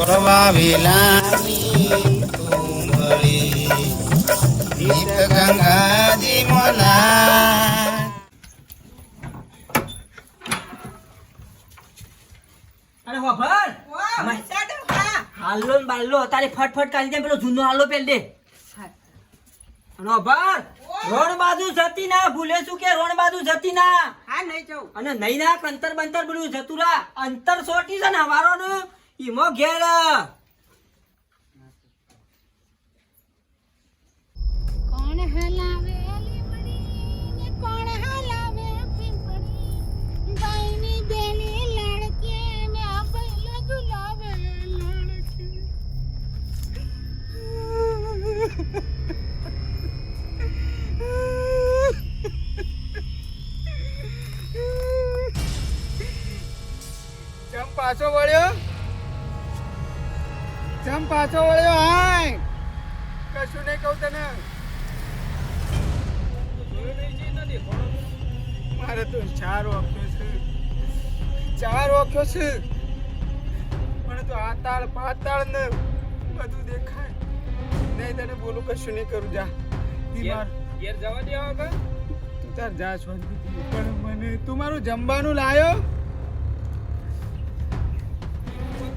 છોડવા વેલાની તુંબડી ગીત ગંગાજી મોના. અરે વાહ હાલો ને બાલ્લો તારે ફટફટ કાઢી દે પેલો જૂનો હાલો પેલ દે. અને ભાર રોણ બાજુ જતી ના ભૂલે શું કે રોણ બાજુ જતી ના. હા નહીં જાઉં. અને નહીં ના કંતર બંતર બધું જતું રા અંતર સોટી છે ને હવારો નું ઈમો ઘેર. કોણ હલાવે લીમડી ને કોણ હલાવે પીપળી ગાયની બેલી લડકે મે આ પહેલો ઝુલાવે લડકે. ચમ પાછો વળ્યો હાય કશું નહીં કહું તને. મારે તો ચાર વાક્યો છે મને તો આતાળ પાતાળ ને બધું દેખાય નહીં. તને બોલું કશું નહીં કરું. જા ઘેર જવા દે હવે. તું તાર જા શાંતિથી. પણ મને તું મારું જમવાનું લાયો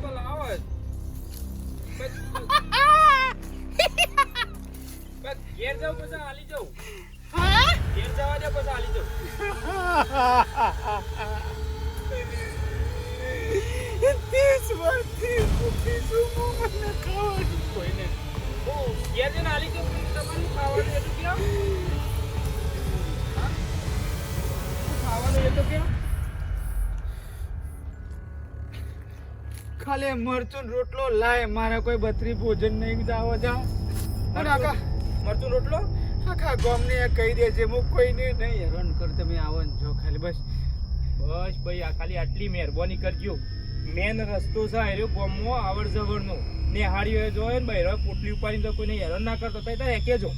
તો લાવો જ. ઘેર જાઉં પછી હાલી જાઉં. હા ઘેર જવા દે પછી હાલી જાઉં. ત્રીસ વર્ષથી ભૂખી છું હું. મને ખાવાનું કોઈને ઘેર જઈને હાલી જાઉં. તમારું ખાવાનું એ તો કેમ ખાવાનું એ તો કેમ ખાલી મરચું ને રોટલો લાય. મારે કોઈ બત્રી ભોજન નહીં જાવ જા. અને આખા મરચું રોટલો આખા ગામને કહી દે છે હું કોઈને નહીં હેરાન કર. તમે આવો ને જો ખાલી બસ ભાઈ આ ખાલી આટલી મહેરબાની કરજો. મેન રસ્તો છે આર્યો ગામમાં આવડ જવડનો નેહાળીઓ જોયો ને બહેરો પોટલી ઉપાડીને તો કોઈને હેરાન ના કરતો તો એ કેજો.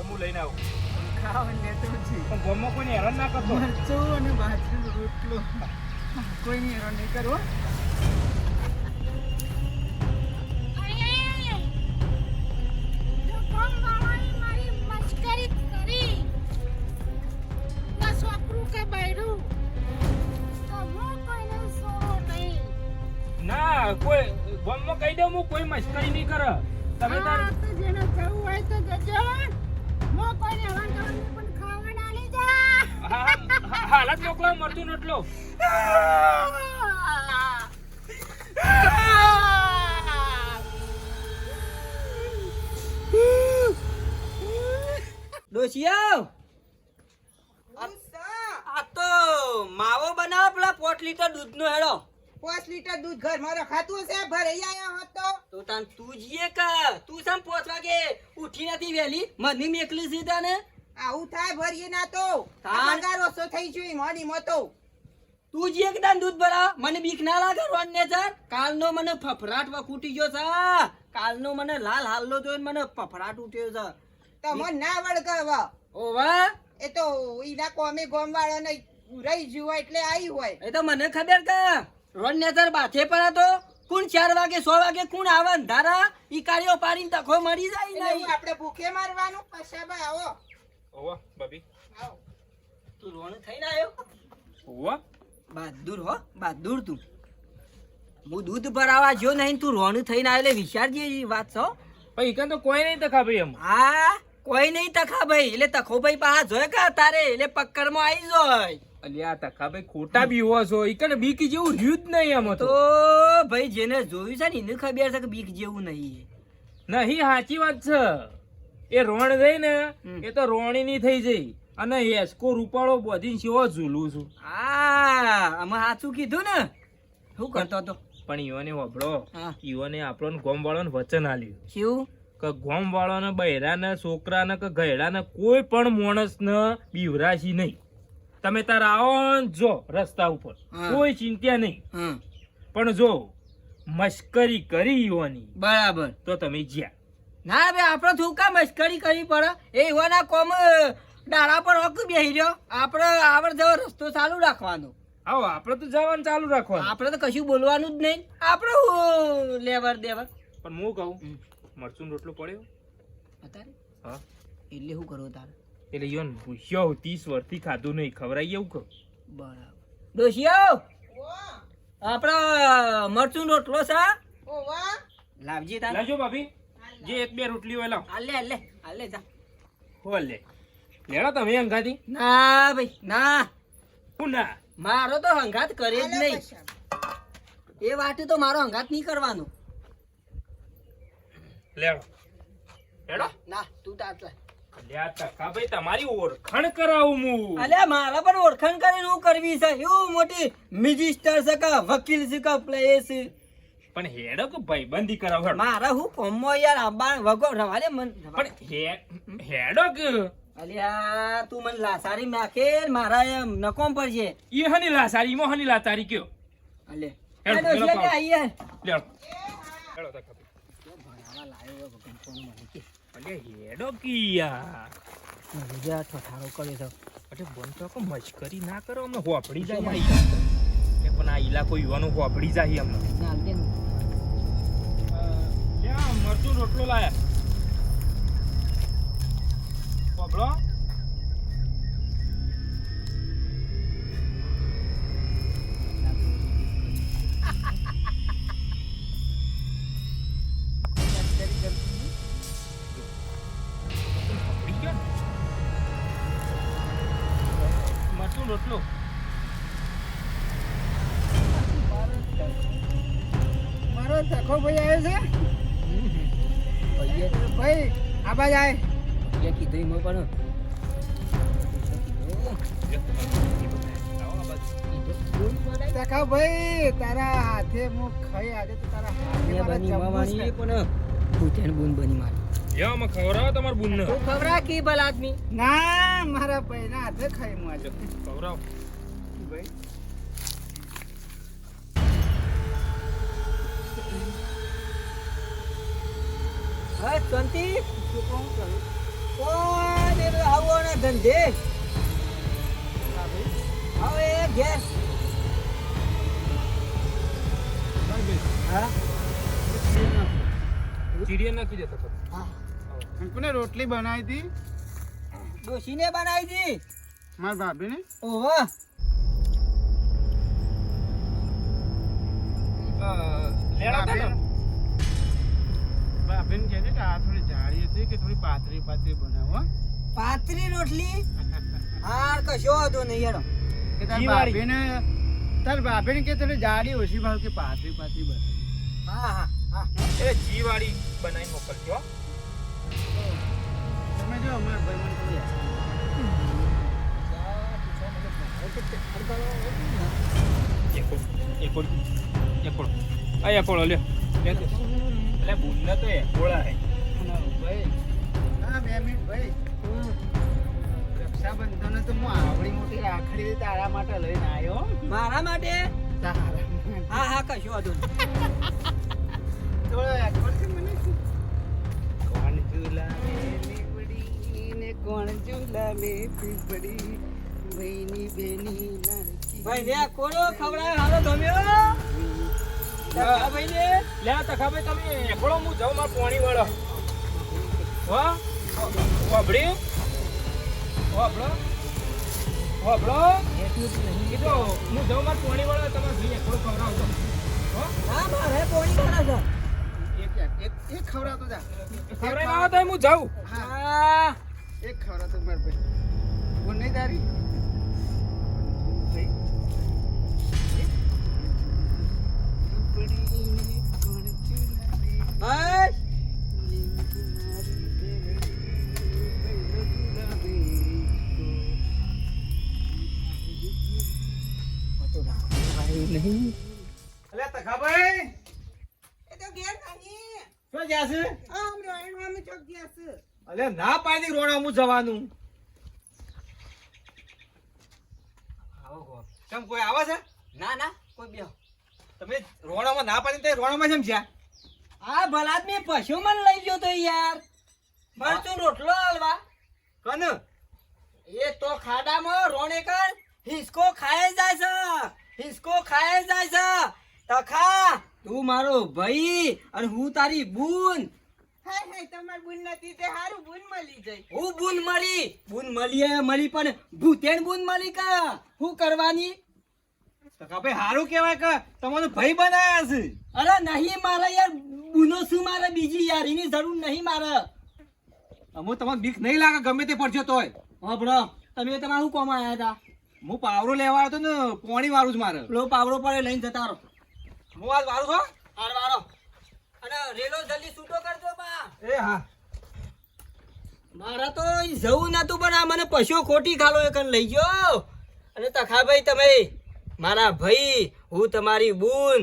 હું લઈને આવું ખાવાનું લેતો છું પણ ગામમાં કોઈને હેરાન ના કરતો. મરચું અને બાજરીનો રોટલો કોઈને હેરાન નહીં કરો. તો કોમ વાળાએ મારી મસ્કરી કરી ના છોકરું કે બૈરું તો હું કોઈને સોરો નહીં. ના કોઈ ગામમાં કહી દઉં હું કોઈ મસ્કરી નહીં કરે. તમે તાર હા તો જેને જવું હોય તો જજો. હું કોઈને હેરાન કરવાની પણ ખાવાના લઈ જા. હાલત મોકલાવ મરચું રોટલો. ડોશિયો આ તો માવો બનાવો પેલા 5 લીટર દૂધનો હેડો. 5 લીટર દૂધ ઘરમાં રખાતું હશે ભરાઈ આયા હોત તો તાન તું જીએ કા તું સમ 5 વાગે ઉઠી નથી વેલી મને મેકલી સીધા ને. આવું થાય ભરીએ ના તો તાણ. પગાર ઓછો થઈ ગયો મોડી મોતો. તું જીએ કે તાન દૂધ ભરાવ મને બીક ના લાગે રોડ ને સર. કાલનો મને ફફડાટ વખૂટી ગયો છે. કાલનો મને લાલ હાલનો જોઈને મને ફફડાટ ઉઠ્યો છે. તો મન ના વળગાવ. ઓવા એ તો ઈના કોમે ગોમ વાળાને રહી ગયું હોય એટલે આવી હોય. એ તો મને ખબર કે રોડ ને સર બાથે પર હતો કોણ 4 વાગે 6 વાગે કોણ આવે અંધારા ઈ કાળીઓ પાડીને તખો મરી જાય એટલે નહીં. હું આપણે ભૂખે મારવાનું પછાબા આવો. ઓવા ભાભી આવો. તું રોણ થઈને આવ્યો ઓવા બહાદુર હો બહાદુર તું. હું દૂધ ભરાવા જો નહીં તું રોણ થઈને આવ્યો એટલે વિચારજે એ વાત છો. ભાઈ ઈકન તો કોઈ નહીં તખા ભાઈ એમ. હા કોઈ નહીં તખા ભાઈ એટલે તખો ભાઈ પાહા જોય કા તારે એટલે પક્કરમાં આવી જોય. અલ્યા તખા ભાઈ ખોટા બી હોવા છો. ઈકન બીક જેવું રહ્યું જ નહીં એમ તો ભાઈ જેને જોયું છે ને એને ખબર છે કે બીક જેવું નહીં. નહીં સાચી વાત છે. એ રોણ રહી ને એ તો રોણી ની થઈ જઈ અને હેસકો રૂપાળો બોધીને સેવો ઝૂલું છું. હા અમે સાચું કીધું ને. શું કરતો હતો પણ ઈઓને વબડો હા. ઈઓને આપણને ગોમ વાળાને વચન આલ્યું શું કે ગોમ વાળાને બૈરાને છોકરાને કે ગયડાને કોઈ પણ માણસને બીવરાશી નહીં. તમે તાર આવો ને જો રસ્તા ઉપર હા. કોઈ ચિંતા નહીં. હમ પણ જો મશ્કરી કરી ઈઓની બરાબર. તો તમે જ્યાં ના બે આપણે શું કામ મસ્કરી કરવી પડે. એ એવાના કોમ ડાળા પર હક બેહી રહ્યો આપણે આવડ જવો રસ્તો ચાલુ રાખવાનો. આવો આપણે તો જવાનું ચાલુ રાખવાનું. આપણે તો કશું બોલવાનું જ નહીં. આપણે હું લેવર દેવર પણ હું કહું મરચું રોટલો પડ્યો અત્યારે હા એટલે શું કરવું તારે? એટલે યોન પૂછ્યો 30 વર્ષથી ખાધું નહીં ખવરાઈ એવું કહું. બરાબર. ડોશિયો આપણા મરચું રોટલો છે ઓવા લાવજી તાર. લાજો ભાભી જે એક બે રોટલી હોય લાવ. હાલે જા. હો લે લેડો તમે અંગાથી. ના ભાઈ ના, હું ના મારો તો હંગાત કરે જ નહીં. એ વાતે તો મારો હંગાત નહીં કરવાનો. લેડો લેડો. ના તું તાર ચાલ. અલ્યા ટકા ભાઈ તમારી ઓળખાણ કરાવું હું. અલ્યા મારા પણ ઓળખાણ કરીને હું કરવી છે? એવું મોટી મિનિસ્ટર છે કે વકીલ છે કે પ્લેસ? પણ હેડો કે ભાઈબંધી કરાવ હેડો. મારા હું કોમો યાર આંબા વગો રવાલે મન. પણ હેડો કે અલ્યા તું મને લાસારી નાખે મારા એમ નકોમ પડશે. ઈ હની લા સારી મો હની લા તારી કયો. અલે હેડ, એ ડોશિયા પેલો કે આઈએ. લેડો હેડો ટકા ભાઈ. ભણાવા લાયો હોય ભગવાન કોણ મને કે. અલ્યા હેડો કિયા. બીજા ઠઠારો કરે છે. અરે બોન તો કો મશ્કરી ના કરો અમને હોપડી જાય આ ઈલા. એ પણ આ ઈલા કોઈ યુવાનો હોપડી જાય અમને. ચાલ દે ને. ક્યાં મરચું રોટલો લાયા પોબળો. મરચું રોટલો મારો તખો ભાઈ આવ્યો છે ભાઈ આ બાજ આય. એ કીધું એમાં પણ તખો ભાઈ તારા હાથે હું ખાઈ આજે તો તારા હાથે મેં મારા બની ચમ્મચ માવાની ખાય. પણ ભૂતેન બૂન બની મારી. યા મે ખવરાવો તમાર બુનને. તું ખબરા કી ભલ આદમી. ના મારા ભાઈ ના હાથે ખાઈ હું આજે ખવરાવો. ભાઈ હા શાંતિ શું કોણ કરું કોણ એ આવો ને ધંધે હવે ગેસ હા ચીડિયા નાખી દેતો ખરો. હા અંકુને રોટલી બનાવી હતી ડોશીને બનાવી દી. મારા ભાભીને. ઓહો લેડો તો. ભાભીને કહે છે કે આ થોડી જાડી હતી કે થોડી પાતળી પાતળી બનાવો હો. પાતળી રોટલી હાર કશો હતો નહીં યાર. કે તાર ઈ વાળી. ભાભીને કે થોડી જાડી ઓછી ભાવ કે પાતળી પાતળી બનાવી. હા હા હા એ જીવાળી બનાવી મોકલજો. તમે જો અમારા ભાઈ મને થોડી એકોળ આ એકોળ લ્યો લેજો. એટલે બુનને તો એકોળા હે. ભાઈ હા 2 મિનિટ ભાઈ રક્ષાબંધન તો હું આવડી મોટી રાખડી તારા માટે લઈને આવ્યો. મારા માટે તારા હા હા કશો હતો થોડો એકવાર છે મને કોણ ઝુલાવે લીબડી ને કોણ ઝુલાવે પીપડી ભાઈની બેની લાડકી ભાઈ ને કોનો ખવડાય હાલો ગમ્યો ટકા ભાઈ ને લે તખા ભાઈ તમે એકોળો હું જાઉં માર પોણી વાળો. હો હોબડી હોબળો હોબળો કીધો હું જાઉં માર પોણી વાળો તમારે ભાઈ એકોળો ખવડાવજો. હો ના મારે પોણી કરે છે. એક ખવડાવતો જા ખવડાવી આવો તો હું જાઉં. હા એક ખવડાવતો માર ભાઈ કોણ નહીં તારી ભાઈ બસ અલ્યા તખાભાઈ એ તો ઘેર નહીં શું જાશે આમ રોયણ અમે ચોક ગયા છે અલ્યા ના પાડી રોણા હું જવાનું કેમ કોઈ આવે છે ના ના કોઈ બેહો. તમે રોણામાં ના પાડી તો રોણામાં કેમ જ્યાં આ ભલાદમી પશુ મને લઈ ગયો તો યાર. મરચું રોટલો હાલવા કન એ તો ખાડામાં રોણે કર હિસકો ખાઈ જાય છે. હિસકો ખાય જાય છે તખા તું મારો ભાઈ અને હું તારી બૂન હાય હાય તમાર બુન નથી તે હારું બુન મળી જાય. હું બૂન મળી પણ ભૂતેણ બૂન મળી કા હું કરવાની ટકા ભાઈ હારું કહેવાય કે તમારો ભાઈ બનાયા છે. અરે નહીં મારે યાર બૂનો શું મારે બીજી યાર એની જરૂર નહીં મારે અમુ તમને બીક નહીં લાગે ગમે તે પડશે તોય. હા બ્રો તમે તમારું કોમ આયા હતા હું પાવરો લેવા આવ્યો તો ને પોણી વાળું જ મારે. લો પાવડો પડે લઈને જતા રહો હું આજ વાળું છો. વારો અને રેલો જલ્દી છૂટો કરજો બા એ હા મારા તો ઈ જવું નતું પણ આ મને પશુ ખોટી ખાલો એકન લઈ ગયો અને તખાભાઈ તમે મારા ભાઈ હું તમારી બૂન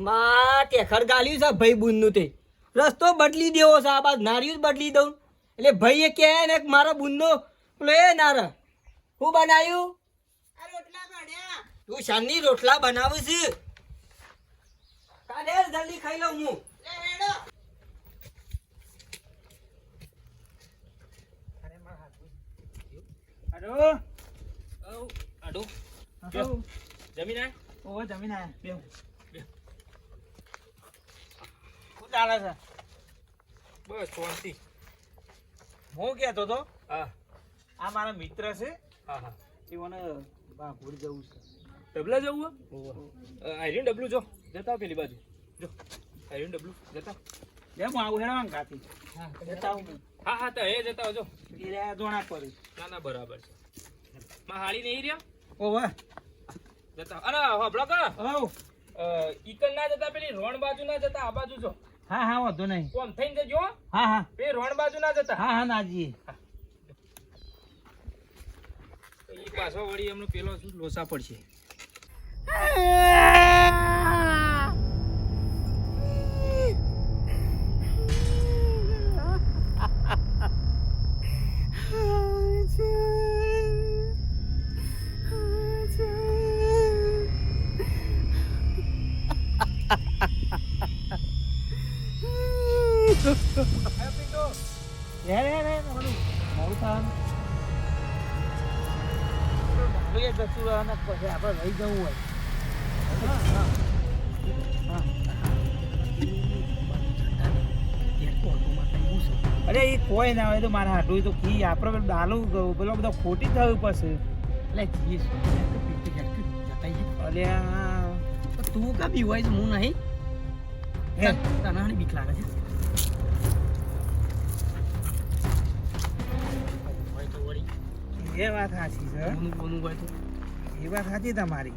માં ટેખર ગાલ્યું છે ભાઈ બૂન નું તે રસ્તો બદલી દેવો છે આ બાદ નારિયું જ બદલી દઉં એટલે ભાઈ એ કહે ને કે મારા બૂન નો પેલો એ નાર હું બનાવ્યું આ રોટલા બન્યા. તું શાનની રોટલા બનાવું છે કાઢે જલ્દી ખાઈ લઉં હું લે હેડો. હાલો આડો હાલો. જમીન આ ઓહો જમીન આયા બેહો. શું ચાલે છે? બસ શાંતિ. હું કહેતો તો હા આ મારા મિત્ર છે હા હા એ મને બાપુર જવું છે. ડબલા જવું આયરીન ડબલું જો જતા આવો પેલી બાજુ જો આયરીન ડબલું જતા લે હું આવું હેરાન કાથી જતા આવું હું. હા હા તો એ જતા આવજો. એ રહ્યા જોણા પડી. ના ના બરાબર છે માં હાળી નહીં રહ્યા ઓહો જતા અરે હબળો કા હઉ. ઈકલ ના જતા પેલી રોણ બાજુ ના જતા આ બાજુ જો હા હા વાંધો નહીં. કોમ થઈને જજો હો. હા હા પેલી રોણ બાજુ ના જતા હા હા નાજી. ઈ પાછો વળી એમનો પેલો શું લોસા પડશે. રે રે રે મોડું થવાનું. ભાઈ જતું રહેવાના પછી આપણે લઈ જવું હોય. અરે એ કોઈ ના હોય તો મારે હાટું તો કી આપણે પેલું ડાલું પેલો બધો ખોટી થયું પછી અલ્યા તું કા બી હોય હું નહીં હે તને બીક લાગે છે એ વાત સાચી છે. બોનું હોય તો એ વાત સાચી તમારી.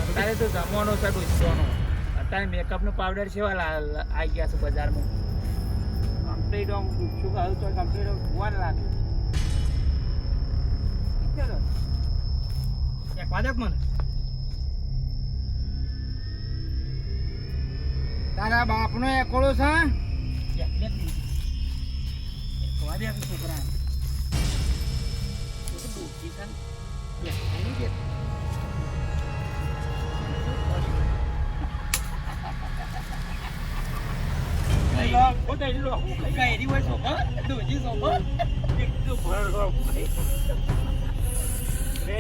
અત્યારે તો જમવાનો છે ડોસીનો. અત્યારે મેકઅપ નો પાવડર છે આવી ગયા છે બજારમાં. કમ્પ્લીટ આમ શું કહ્યું તો કમ્પ્લીટ વન લાગે. ચલો એક વાજક મને તારા બાપનો એકોળો છે. છોકરા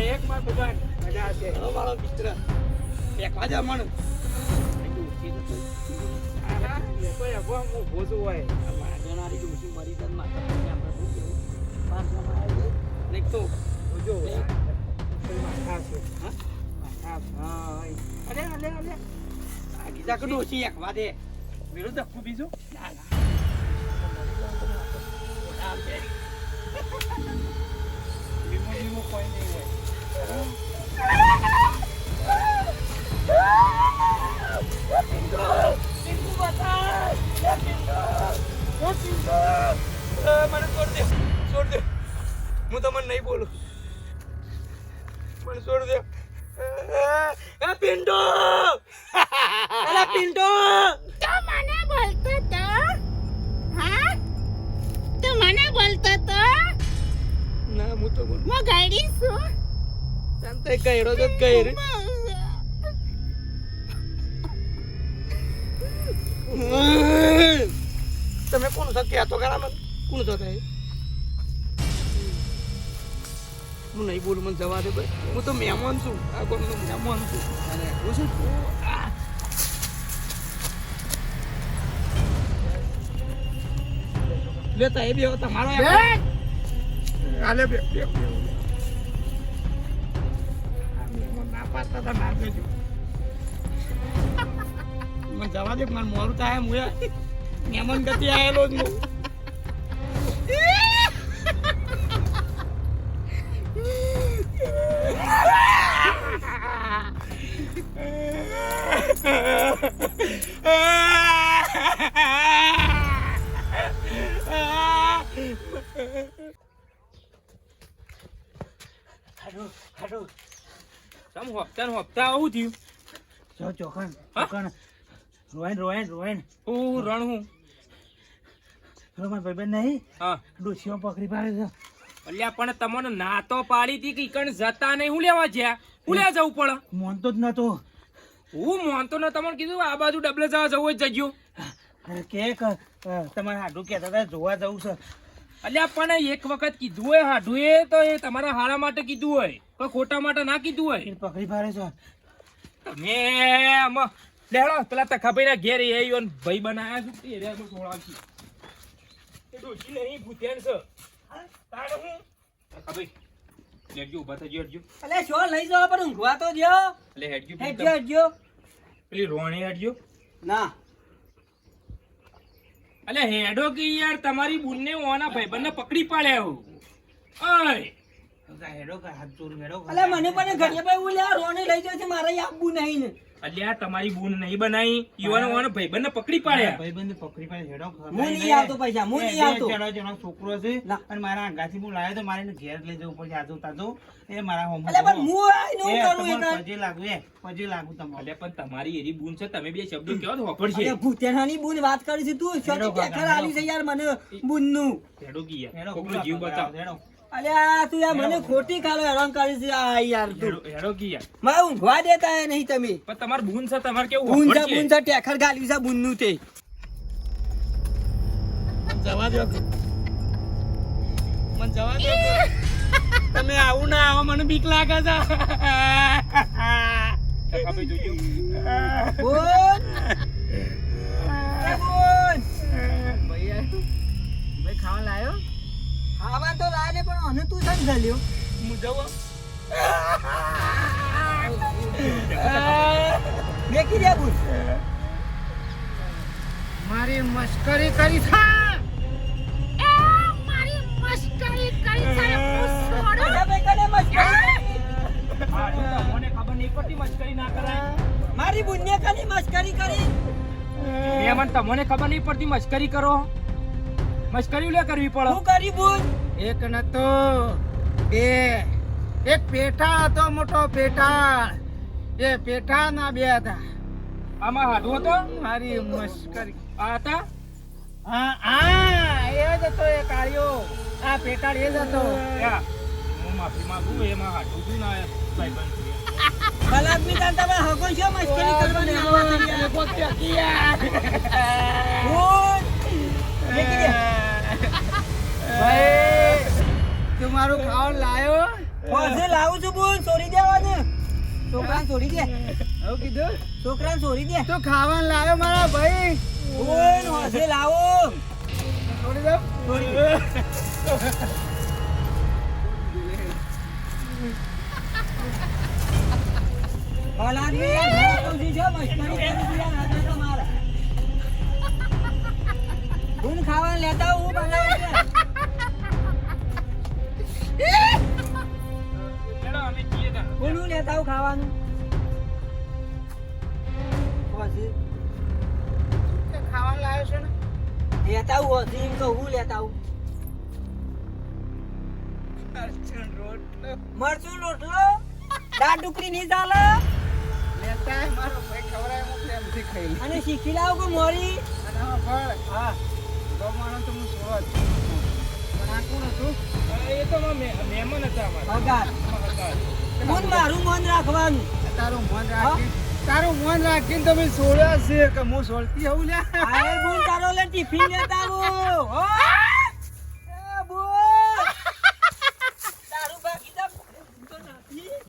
એક માં દુકાન મજા છે. મારો મિત્ર એક વાજા મણ ભોજું હોય જોનારી ડોસી મરી જન માતા આપણે શું કેવું પાંચસો માં આવી ને તો જો માથા છે. હા અરે અરે અરે કીધા કે ડોસી એક વાદે મેળું ધક્કું બીજું લીમો લીમો કોઈ નહીં હોય. મને છોડ દે હું તમને નહીં બોલું મને છોડ દે પિન્ટો અલા પિન્ટો તો મને બોલતો તો હા તું મને બોલતો તો ના હું તો બોલું હું ગાડી છું ચાલ તો ગયરો તો ગયર તમે કોણ છો કહેતો ખરા મને કોણ છો તે હું નહીં બોલું મને જવા દે ભાઈ હું તો મહેમાન છું આ ગામનો મહેમાન છું અને હું શું લેતા એ બે તમારો હાલે બે ના પાડતા હતા ના દેજો મને જવા દે મારે મોડું થાય હું મહેમાન ગતિ આવેલો જ હું તમ હોપતા આવું થયું જો ચોખણ હા? ચોખણ રોયન હું રણ હું રોમન ભાઈબંધ નહીં હા ડોશીઓ પકડી પાડે છે અલ્યા પણ તમને ના તો પાડી હતી કે ઈકણ જતા નહીં હું લેવા જ્યાં હું લેવા જવું પડે મોનતો જ નતો હું માનતો ને તમને કીધું આ બાજુ ડબલે જવા જવું જ જજો કે તમારે હાડું કહેતા હતા જોવા જવું છે અલ્યા પણ એક વખત કીધું હોય હાડું એ તો એ તમારા હારા માટે કીધું હોય કોઈ ખોટા માટે ના કીધું હોય એ પકડી પાડે છે તમે આમાં લેડો પેલા તખાભાઈ ના ઘેર એ ભાઈ બનાયા છે તે રે સોળાવતી એ ડોશી નહીં ભૂત્યાન છે તારે હું તખાભાઈ લેડજો ઊભા થજો હેડજો અલે શું લઈ જવા પણ ઊંઘવા તો જો એટલે હેડજો હેડજો પેલી રોણી હેડજો ના અલે હેડો કે યાર તમારી બુનને ઓના ભાઈબંધને પકડી પાડ્યા ઓય હેડો કે હાથ જોર હેડો અલે મને પણ ઘરે ભાઈ હું લ્યા રોને લઈ જશે મારે આપવું નહીં ને અલ્યા તમારી બુન નહીં બનાવી ઈવાનો ઓના ભાઈબંધને પકડી પાડ્યા ભાઈબંધ પકડી પાડે હેડો હું નહીં આવતો પૈસા હું નહીં આવતો જણો છોકરો છે ના. અને મારા આંગાથી હું લાવ્યો તો મારે એને ઘેર લઈ જવું પડશે આજુ તાજો એ મારા હોમ અલે પણ હું આઈ નો કરું એ પજે લાગુ તમારે અલ્યા પણ તમારી એરી બુન છે તમે બે શબ્દો કહો તો વાપરશે અરે ભૂતેણાની બુન વાત કરી છે તું શું હેડો ટેકર કાકા, આલી છે યાર મને બુનનું હેડો કી યાર હેડો કોકનો જીવ બતાવ હેડો અલે આ તું યાર મને ખોટી કાલો હેરાન કરી છે આ યાર તું હેડો કી યાર મારે ઊંઘવા દેતા હે નહીં તમે પણ તમાર બુન છે તમારે કેવું બુન છે વાપરશે ટેકર ગાલ્યું છે બુનનું તે જવા દો મને જવા દો તમે આવું ના આવો મને બીક લાગે છે તખાભાઈ જોજો બોન એ બોન ભાઈ ખાવા લાયો ખાવા તો લાય ને પણ આને તું સન ગલ્યો હું જવો મેકી દે બુન મારી મસ્કરી કરી છે એ મારી મસ્કરી કરી છે હું છોડો અરે ભાઈ કને મસ્કરી હા તો તમને ખબર નહીં પડતી મસ્કરી ના કરાય મારી બુનને કને મસ્કરી કરી મેમન તમને ખબર નહીં પડતી મસ્કરી કરો મસ્કરી લે કરવી પડે હું કરી બુન એક નતો બે એક પેટા હતો મોટો પેટા એ પેટા ના બે હતા આમાં હાડવો તો મારી મસ્કરી આ હતા હા એ જ હતો એ કાળિયો આ પેટા એ જ હતો યા હું માફી માંગુ એમાં હાડવું છું ના ભાઈબંધ છે. કલાદમી જાણતા પણ હગો છો મસ્કરી કરવાની બુન મેકી દે ભાઈ તું મારું ખાવાનું લાયો હોજે લાવું છું બોલ છોડી દેવાનું છોકરાને છોડી દે એવું કીધું છોકરાને છોડી દે તું ખાવાનું લાયો મારા ભાઈ બોલ હોજે લાવો છોડી દો કલાદમી યાર ભાગો છો મસ્કરી કરી યાર આજે તમારા બુન ખાવાનું લેતા હું બનાવું હેડો અમે જઈએ તાણ. કોનું લેતા આવું ખાવાનું હોજે ખાવાનું લાયો છે ને લેતા આવું હોજે એમ તો હું લેતા આવું મરચું રોટલો દાળ ડુકરી નહીં ચાલે લેતા આય મારો ભાઈ ખવડાય મોકલે એમથી ખાઈ લે અને શીખી લાવ કે મોરી અને હા ફળ હા ગમાણો તો હું છોડો જ છું. મને આ કોણ હતું? એ તો મહેમાન હતા અમારા હગાર. બુન મારું મન રાખવાનું. તારું મન રાખીને તમે છોડ્યા છે કે હું છોડતી હોઉં લ્યા આય બુન તારો લે ટિફિન લેતા આવું. હો